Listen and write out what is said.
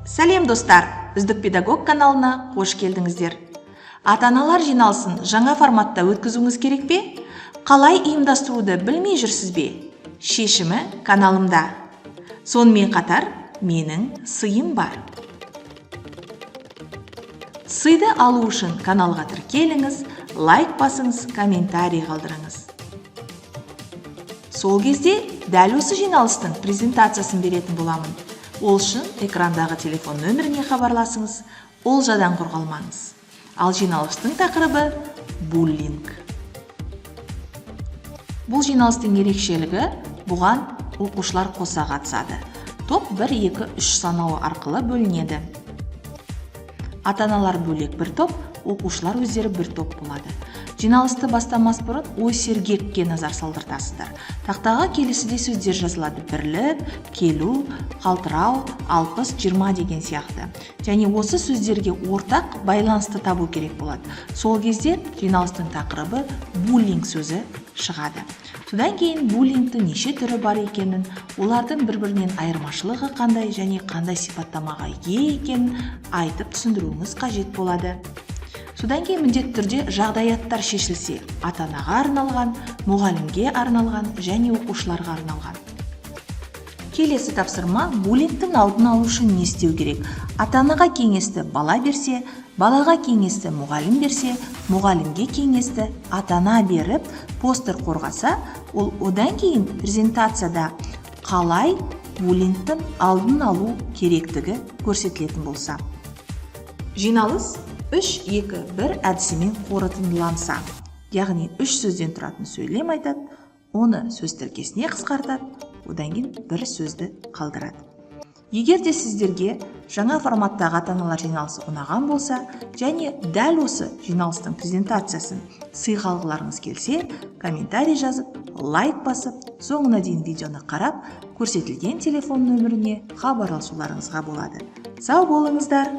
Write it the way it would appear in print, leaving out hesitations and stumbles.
Сәлем достар, үздік педагог каналына қош келдіңіздер. Ата-аналар жиналысын жаңа форматта өткізуіңіз керек пе? Қалай ұйымдастыруды білмей жүрсіз бе? Шешімі каналымда. Сонымен қатар, менің сыйым бар. Сыйды алу үшін каналға тіркеліңіз, лайк басыңыз, комментарий қалдырыңыз. Сол кезде дәл осы жиналыстың презентациясын беретін боламын. Ол үшін экрандағы телефон нөміріне хабарласыңыз, олжадан қорғалмаңыз. Ал жиналыстың тақырыбы буллинг. Бұл жиналыстың ерекшелігі, бұған оқушылар қоса қатысады. Топ 1, 2, 3 санауы арқылы бөлінеді. Ата-аналар бөлек бір топ, оқушылар өздері бір топ болады. Жиналысты бастамас бұрын ой сергекке назар салдыртасыздар. Тақтаға келесідей сөздер жазылады: бірлік, келу, қалтырау, 60, 20 деген сияқты. Және осы сөздерге ортақ байланысты табу керек болады. Сол кезде жиналыстың тақырыбы буллинг сөзі шығады. Содан кейін буллингтің неше түрі бар екенін, олардың бір-бірінен айырмашылығы қандай және қандай сипаттамаға ие екенін айтып түсіндіруіңіз қажет болады. Содан кейін міндетті түрде жағдаяттар шешілсе, ата-анаға арналған, мұғалімге арналған және оқушыларға арналған. Келесі тапсырма: буллингтің алдын алу үшін не істеу керек? Ата-анаға кеңесті бала берсе, балаға кеңесті мұғалім берсе, мұғалімге кеңесті ата-ана беріп, постер қорғаса, ол одан кейін презентацияда қалай буллингтің алдын алу керектігі көрсетілетін болса. Жиналыс 3-2-1 әдісімен қорытындыланса, яғни 3 сөзден тұратын сөйлем айтады, оны сөз тіркесіне қысқартады, одан кейін бір сөзді қалдырады. Егер де сіздерге жаңа форматтағы ата-аналар жиналысы ұнаған болса және дәл осы жиналыстың презентациясын сыйға алғыларыңыз келсе, комментарий жазып, лайк басып, соңына дейін видеоны қарап, көрсетілген телефон нөміріне хабарласуларыңызға болады. Сау болыңыздар!